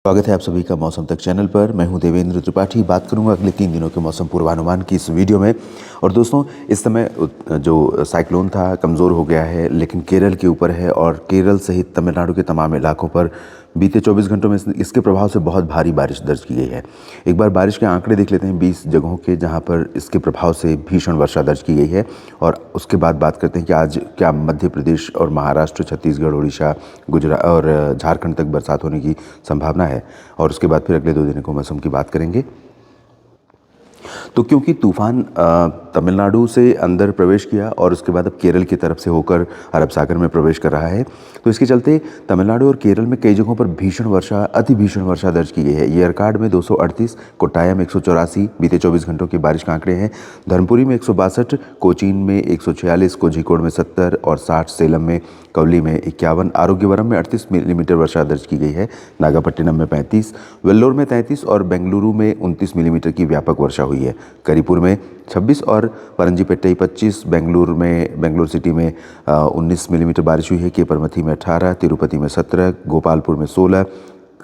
स्वागत है आप सभी का मौसम तक चैनल पर। मैं हूं देवेंद्र त्रिपाठी। बात करूंगा अगले 3 दिनों के मौसम पूर्वानुमान की इस वीडियो में। और दोस्तों, इस समय जो साइक्लोन था कमज़ोर हो गया है, लेकिन केरल के ऊपर है और केरल सहित तमिलनाडु के तमाम इलाकों पर बीते 24 घंटों में इसके प्रभाव से बहुत भारी बारिश दर्ज की गई है। एक बार बारिश के आंकड़े देख लेते हैं 20 जगहों के, जहां पर इसके प्रभाव से भीषण वर्षा दर्ज की गई है। और उसके बाद बात करते हैं कि आज क्या मध्य प्रदेश और महाराष्ट्र, छत्तीसगढ़, उड़ीसा, गुजरात और झारखंड तक बरसात होने की संभावना है। और उसके बाद फिर अगले 2 दिनों को मौसम की बात करेंगे। तो क्योंकि तूफान तमिलनाडु से अंदर प्रवेश किया और उसके बाद अब केरल की तरफ से होकर अरब सागर में प्रवेश कर रहा है, तो इसके चलते तमिलनाडु और केरल में कई जगहों पर भीषण वर्षा, अति भीषण वर्षा दर्ज की गई है। येरकाड में 238, कोट्टायम 184 बीते 24 घंटों की बारिश के आंकड़े हैं। धर्मपुरी में 162, कोचीन में 146, कोझिकोड में 70 और 60, सेलम में, कवली में 51, आरोग्यवरम में 38 मिलीमीटर वर्षा दर्ज की गई है। नागापट्टिनम में 35, वेल्लोर में 33 और बेंगलुरु में 29 मिलीमीटर की व्यापक वर्षा हुई है। करीपुर में 26 और परंजीपेट्टई 25, बेंगलुरु सिटी में 19 मिलीमीटर बारिश हुई है। केपरमथी में 18, तिरुपति में 17, गोपालपुर में 16,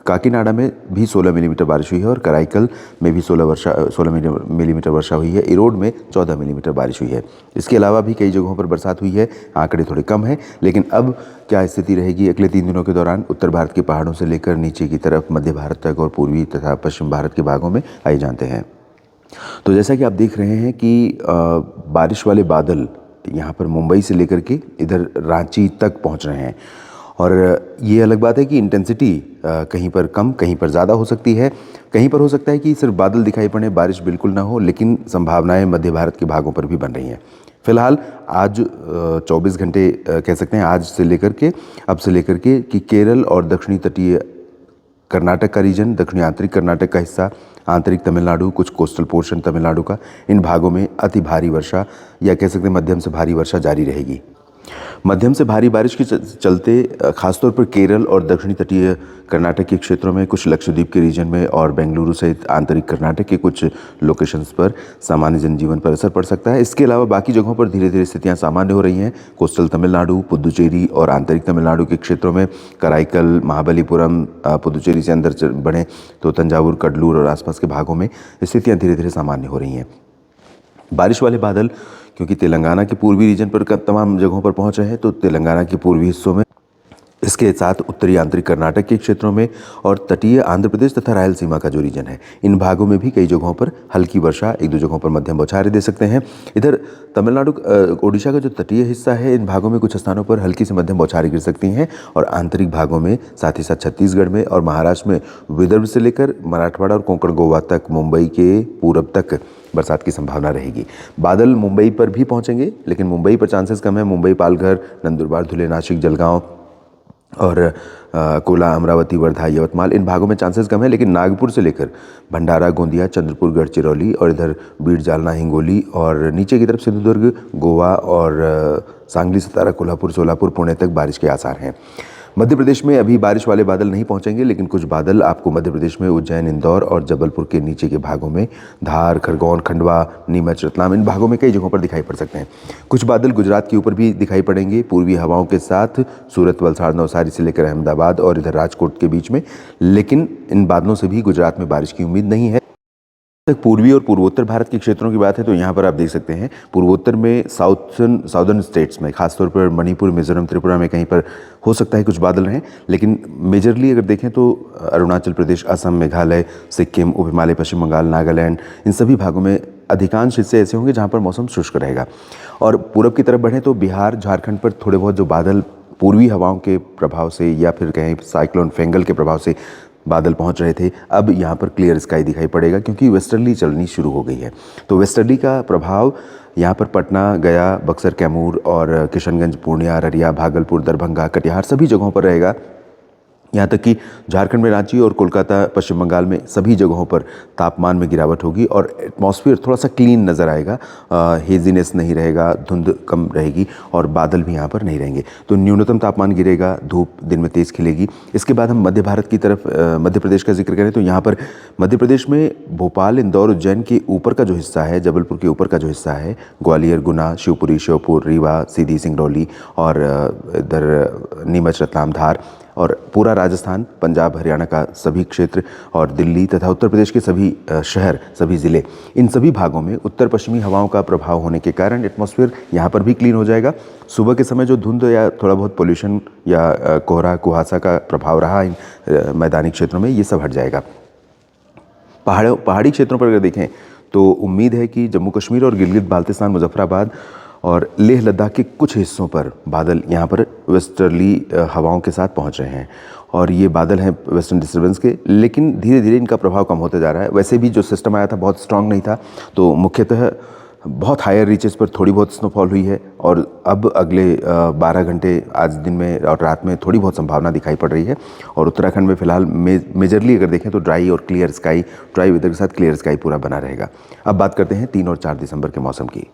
काकीनाडा में भी 16 मिलीमीटर बारिश हुई है और कराईकल में भी 16 मिलीमीटर वर्षा हुई है। इरोड में 14 मिलीमीटर बारिश हुई है। इसके अलावा भी कई जगहों पर बरसात हुई है। आंकड़े थोड़े कम हैं, लेकिन अब क्या स्थिति रहेगी अगले 3 दिनों के दौरान उत्तर भारत के पहाड़ों से लेकर नीचे की तरफ मध्य भारत तक और पूर्वी तथा पश्चिम भारत के भागों में, आइए जानते हैं। तो जैसा कि आप देख रहे हैं कि बारिश वाले बादल यहाँ पर मुंबई से लेकर के इधर रांची तक पहुँच रहे हैं। और ये अलग बात है कि इंटेंसिटी कहीं पर कम, कहीं पर ज़्यादा हो सकती है। कहीं पर हो सकता है कि सिर्फ बादल दिखाई पड़े, बारिश बिल्कुल ना हो, लेकिन संभावनाएं मध्य भारत के भागों पर भी बन रही हैं। फिलहाल आज 24 घंटे कह सकते हैं, आज से लेकर के अब से लेकर के कि केरल और दक्षिणी तटीय कर्नाटक का रीजन, दक्षिणी आंतरिक कर्नाटक का हिस्सा, आंतरिक तमिलनाडु, कुछ कोस्टल पोर्शन तमिलनाडु का, इन भागों में अति भारी वर्षा या कह सकते हैं मध्यम से भारी वर्षा जारी रहेगी। मध्यम से भारी बारिश के चलते खासतौर पर केरल और दक्षिणी तटीय कर्नाटक के क्षेत्रों में, कुछ लक्षद्वीप के रीजन में और बेंगलुरु सहित आंतरिक कर्नाटक के कुछ लोकेशंस पर सामान्य जनजीवन पर असर पड़ सकता है। इसके अलावा बाकी जगहों पर धीरे धीरे स्थितियां सामान्य हो रही हैं। कोस्टल तमिलनाडु, पुदुचेरी और आंतरिक तमिलनाडु के क्षेत्रों में, कराईकल, महाबलीपुरम, पुदुचेरी से अंदर बढ़ें तो तंजावुर, कडलूर और आसपास के भागों में स्थितियाँ धीरे धीरे सामान्य हो रही हैं। बारिश वाले बादल क्योंकि तेलंगाना के पूर्वी रीजन पर तमाम जगहों पर पहुंच रहे हैं, तो तेलंगाना के पूर्वी हिस्सों में, इसके साथ उत्तरी आंतरिक कर्नाटक के क्षेत्रों में और तटीय आंध्र प्रदेश तथा रायलसीमा का जो रीजन है, इन भागों में भी कई जगहों पर हल्की वर्षा, एक दो जगहों पर मध्यम बौछारें दे सकते हैं। इधर तमिलनाडु, ओडिशा का जो तटीय हिस्सा है, इन भागों में कुछ स्थानों पर हल्की से मध्यम बौछारें गिर सकती हैं। और आंतरिक भागों में, साथ ही साथ छत्तीसगढ़ में और महाराष्ट्र में, विदर्भ से लेकर मराठवाड़ा और कोंकण गोवा तक, मुंबई के पूरब तक बरसात की संभावना रहेगी। बादल मुंबई पर भी पहुंचेंगे, लेकिन मुंबई पर चांसेस कम है। मुंबई, पालघर, नंदुरबार, धुले, नासिक, जलगांव और अकोला, अमरावती, वर्धा, यवतमाल, इन भागों में चांसेस कम है। लेकिन नागपुर से लेकर भंडारा, गोंदिया, चंद्रपुर, गढ़चिरौली और इधर बीड, जालना, हिंगोली और नीचे की तरफ सिंधुदुर्ग, गोवा और सांगली, सतारा, कोल्हापुर, सोलापुर, पुणे तक बारिश के आसार हैं। मध्य प्रदेश में अभी बारिश वाले बादल नहीं पहुंचेंगे, लेकिन कुछ बादल आपको मध्य प्रदेश में उज्जैन, इंदौर और जबलपुर के नीचे के भागों में, धार, खरगोन, खंडवा, नीमच, रतलाम, इन भागों में कई जगहों पर दिखाई पड़ सकते हैं। कुछ बादल गुजरात के ऊपर भी दिखाई पड़ेंगे, पूर्वी हवाओं के साथ, सूरत, वलसाड़, नवसारी से लेकर अहमदाबाद और इधर राजकोट के बीच में। लेकिन इन बादलों से भी गुजरात में बारिश की उम्मीद नहीं है। तक पूर्वी और पूर्वोत्तर भारत के क्षेत्रों की बात है तो यहाँ पर आप देख सकते हैं, पूर्वोत्तर में साउदर्न स्टेट्स में, खासतौर पर मणिपुर, मिजोरम, त्रिपुरा में कहीं पर हो सकता है कुछ बादल रहें। लेकिन मेजरली अगर देखें तो अरुणाचल प्रदेश, असम, मेघालय, सिक्किम, उप हिमालय, पश्चिम बंगाल, नागालैंड, इन सभी भागों में अधिकांश हिस्से ऐसे होंगे जहाँ पर मौसम शुष्क रहेगा। और पूरब की तरफ बढ़ें तो बिहार, झारखंड पर थोड़े बहुत जो बादल पूर्वी हवाओं के प्रभाव से या फिर कहें साइक्लोन फेंगल के प्रभाव से बादल पहुंच रहे थे, अब यहाँ पर क्लियर स्काई दिखाई पड़ेगा क्योंकि वेस्टर्ली चलनी शुरू हो गई है। तो वेस्टर्ली का प्रभाव यहाँ पर पटना, गया, बक्सर, कैमूर और किशनगंज, पूर्णिया, अररिया, भागलपुर, दरभंगा, कटिहार सभी जगहों पर रहेगा। यहाँ तक कि झारखंड में रांची और कोलकाता, पश्चिम बंगाल में सभी जगहों पर तापमान में गिरावट होगी और एटमॉस्फेयर थोड़ा सा क्लीन नज़र आएगा। हेजीनेस नहीं रहेगा, धुंध कम रहेगी और बादल भी यहाँ पर नहीं रहेंगे। तो न्यूनतम तापमान गिरेगा, धूप दिन में तेज़ खिलेगी। इसके बाद हम मध्य भारत की तरफ, मध्य प्रदेश का जिक्र करें तो यहाँ पर मध्य प्रदेश में भोपाल, इंदौर, उज्जैन के ऊपर का जो हिस्सा है, जबलपुर के ऊपर का जो हिस्सा है, ग्वालियर, गुना, शिवपुरी, श्योपुर, रीवा, सीधी, सिंगरौली और इधर नीमच, रतलाम, धार, और पूरा राजस्थान, पंजाब, हरियाणा का सभी क्षेत्र और दिल्ली तथा उत्तर प्रदेश के सभी शहर, सभी ज़िले, इन सभी भागों में उत्तर पश्चिमी हवाओं का प्रभाव होने के कारण एटमॉस्फेयर यहाँ पर भी क्लीन हो जाएगा। सुबह के समय जो धुंध या थोड़ा बहुत पोल्यूशन या कोहरा कुहासा का प्रभाव रहा इन मैदानी क्षेत्रों में, ये सब हट जाएगा। पहाड़ी क्षेत्रों पर अगर देखें तो उम्मीद है कि जम्मू कश्मीर और गिलगित बाल्टिस्तान, मुजफ्फराबाद और लेह लद्दाख के कुछ हिस्सों पर बादल यहाँ पर वेस्टर्ली हवाओं के साथ पहुँच रहे हैं और ये बादल हैं वेस्टर्न डिस्टर्बेंस के, लेकिन धीरे धीरे इनका प्रभाव कम होते जा रहा है। वैसे भी जो सिस्टम आया था बहुत स्ट्रांग नहीं था, तो मुख्यतः बहुत हायर रीचेस पर थोड़ी बहुत स्नोफॉल हुई है और अब अगले 12 घंटे आज दिन में और रात में थोड़ी बहुत संभावना दिखाई पड़ रही है। और उत्तराखंड में फ़िलहाल मेजरली अगर देखें तो ड्राई और क्लियर स्काई, ड्राई वेदर के साथ क्लियर स्काई पूरा बना रहेगा। अब बात करते हैं 3 और 4 दिसंबर के मौसम की।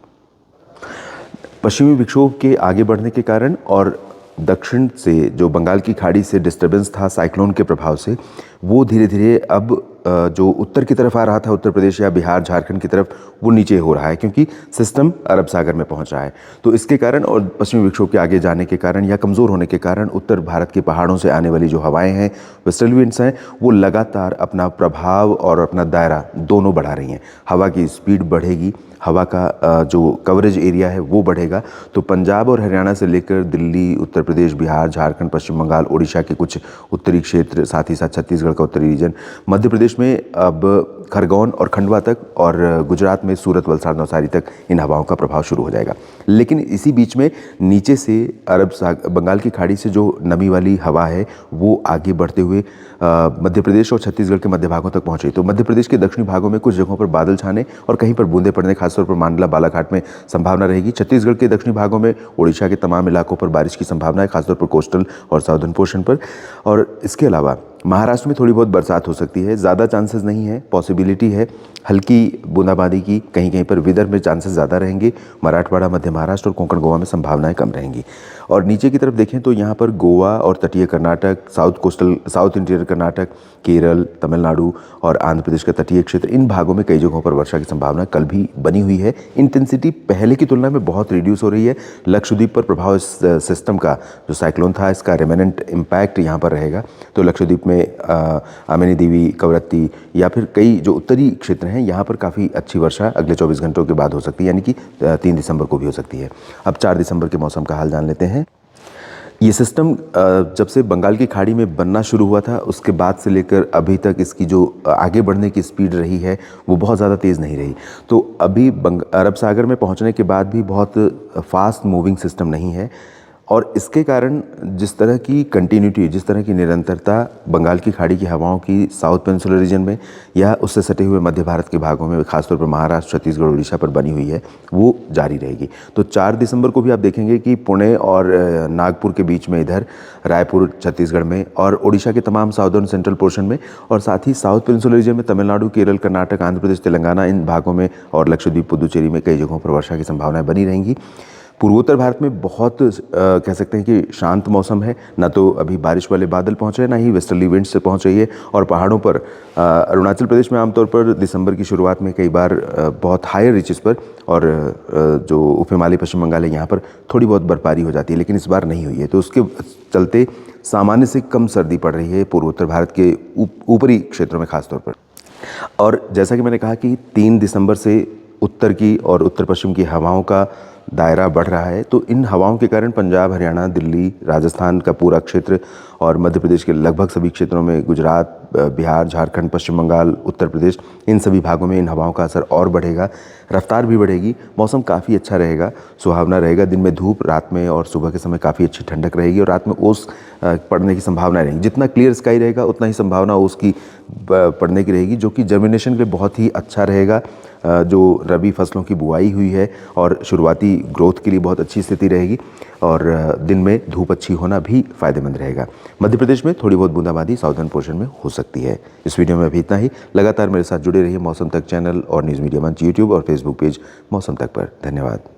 पश्चिमी विक्षोभ के आगे बढ़ने के कारण और दक्षिण से जो बंगाल की खाड़ी से डिस्टर्बेंस था साइक्लोन के प्रभाव से, वो धीरे धीरे अब जो उत्तर की तरफ आ रहा था, उत्तर प्रदेश या बिहार, झारखंड की तरफ, वो नीचे हो रहा है क्योंकि सिस्टम अरब सागर में पहुंच रहा है। तो इसके कारण और पश्चिमी विक्षोभ के आगे जाने के कारण या कमज़ोर होने के कारण उत्तर भारत के पहाड़ों से आने वाली जो हवाएं हैं, वेस्टर्ली विंड्स हैं, वो लगातार अपना प्रभाव और अपना दायरा दोनों बढ़ा रही हैं। हवा की स्पीड बढ़ेगी, हवा का जो कवरेज एरिया है वो बढ़ेगा। तो पंजाब और हरियाणा से लेकर दिल्ली, उत्तर प्रदेश, बिहार, झारखंड, पश्चिम बंगाल, ओडिशा के कुछ उत्तरी क्षेत्र, साथ ही साथ छत्तीसगढ़ का उत्तरी रीजन, मध्य प्रदेश में अब खरगोन और खंडवा तक और गुजरात में सूरत, वलसाड़, नवसारी तक इन हवाओं का प्रभाव शुरू हो जाएगा। लेकिन इसी बीच में नीचे से बंगाल की खाड़ी से जो नमी वाली हवा है वो आगे बढ़ते हुए मध्य प्रदेश और छत्तीसगढ़ के मध्य भागों तक पहुंची। तो मध्य प्रदेश के दक्षिणी भागों में कुछ जगहों पर बादल छाने और कहीं पर बूंदे पड़ने, खासतौर पर मांडला, बालाघाट में संभावना रहेगी। छत्तीसगढ़ के दक्षिणी भागों में, ओडिशा के तमाम इलाकों पर बारिश की संभावना है, खासतौर पर कोस्टल और साउदर्न पोर्शन पर। और इसके अलावा महाराष्ट्र में थोड़ी बहुत बरसात हो सकती है, ज़्यादा चांसेस नहीं है, पॉसिबिलिटी है हल्की बूंदाबांदी की, कहीं कहीं पर विदर्भ में चांसेस ज़्यादा रहेंगे, मराठवाड़ा, मध्य महाराष्ट्र और कोंकण गोवा में संभावनाएं कम रहेंगी। और नीचे की तरफ देखें तो यहाँ पर गोवा और तटीय कर्नाटक, साउथ इंटीरियर कर्नाटक, केरल, तमिलनाडु और आंध्र प्रदेश का तटीय क्षेत्र, इन भागों में कई जगहों पर वर्षा की संभावना कल भी बनी हुई है। इंटेंसिटी पहले की तुलना में बहुत रिड्यूस हो रही है। लक्षद्वीप पर प्रभाव इस सिस्टम का, जो साइक्लोन था, इसका रिमेनेंट इम्पैक्ट यहाँ पर रहेगा। तो लक्षद्वीप में आमिनी दीवी, कवरत्ती या फिर कई जो उत्तरी क्षेत्र हैं, यहाँ पर काफ़ी अच्छी वर्षा अगले 24 घंटों के बाद हो सकती है, यानी कि 3 दिसंबर को भी हो सकती है। अब 4 दिसंबर के मौसम का हाल जान लेते हैं। ये सिस्टम जब से बंगाल की खाड़ी में बनना शुरू हुआ था, उसके बाद से लेकर अभी तक इसकी जो आगे बढ़ने की स्पीड रही है वो बहुत ज़्यादा तेज़ नहीं रही। तो अभी अरब सागर में पहुंचने के बाद भी बहुत फास्ट मूविंग सिस्टम नहीं है और इसके कारण जिस तरह की कंटिन्यूटी, जिस तरह की निरंतरता बंगाल की खाड़ी की हवाओं की साउथ पेनिनसुलर रीजन में या उससे सटे हुए मध्य भारत के भागों में, खासतौर पर महाराष्ट्र, छत्तीसगढ़, उड़ीसा पर बनी हुई है, वो जारी रहेगी। तो 4 दिसंबर को भी आप देखेंगे कि पुणे और नागपुर के बीच में, इधर रायपुर छत्तीसगढ़ में और ओडिशा के तमाम साउदर्न सेंट्रल पोर्शन में और साथ ही साउथ पेनिनसुलर रीजन में तमिलनाडु, केरल, कर्नाटक, आंध्र प्रदेश, तेलंगाना, इन भागों में और लक्षद्वीप, पुदुचेरी में कई जगहों पर वर्षा की संभावनाएं बनी रहेंगी। पूर्वोत्तर भारत में बहुत कह सकते हैं कि शांत मौसम है, ना तो अभी बारिश वाले बादल पहुंच रहे हैं, ना ही वेस्टर्ली विंड से पहुंच रही है। और पहाड़ों पर अरुणाचल प्रदेश में आमतौर पर दिसंबर की शुरुआत में कई बार बहुत हायर रीचेस पर और जो उप हिमालय पश्चिम बंगाल है, यहाँ पर थोड़ी बहुत बर्फबारी हो जाती है, लेकिन इस बार नहीं हुई है। तो उसके चलते सामान्य से कम सर्दी पड़ रही है पूर्वोत्तर भारत के ऊपरी क्षेत्रों में खासतौर पर। और जैसा कि मैंने कहा कि 3 दिसंबर से उत्तर की और उत्तर पश्चिम की हवाओं का दायरा बढ़ रहा है, तो इन हवाओं के कारण पंजाब, हरियाणा, दिल्ली, राजस्थान का पूरा क्षेत्र और मध्य प्रदेश के लगभग सभी क्षेत्रों में, गुजरात, बिहार, झारखंड, पश्चिम बंगाल, उत्तर प्रदेश, इन सभी भागों में इन हवाओं का असर और बढ़ेगा, रफ्तार भी बढ़ेगी। मौसम काफ़ी अच्छा रहेगा, सुहावना रहेगा। दिन में धूप, रात में और सुबह के समय काफ़ी अच्छी ठंडक रहेगी और रात में ओस पड़ने की संभावना रहेगी। जितना क्लियर स्काई रहेगा उतना ही संभावना ओस की पड़ने की रहेगी, जो कि जर्मिनेशन के लिए बहुत ही अच्छा रहेगा। जो रबी फसलों की बुआई हुई है और शुरुआती ग्रोथ के लिए बहुत अच्छी स्थिति रहेगी और दिन में धूप अच्छी होना भी फ़ायदेमंद रहेगा। मध्य प्रदेश में थोड़ी बहुत बूंदाबांदी साउदर्न पोर्शन में हो सकती है। इस वीडियो में अभी इतना ही। लगातार मेरे साथ जुड़े रहिए मौसम तक चैनल और न्यूज़ मीडिया मंच यूट्यूब और फेसबुक पेज मौसम तक पर। धन्यवाद।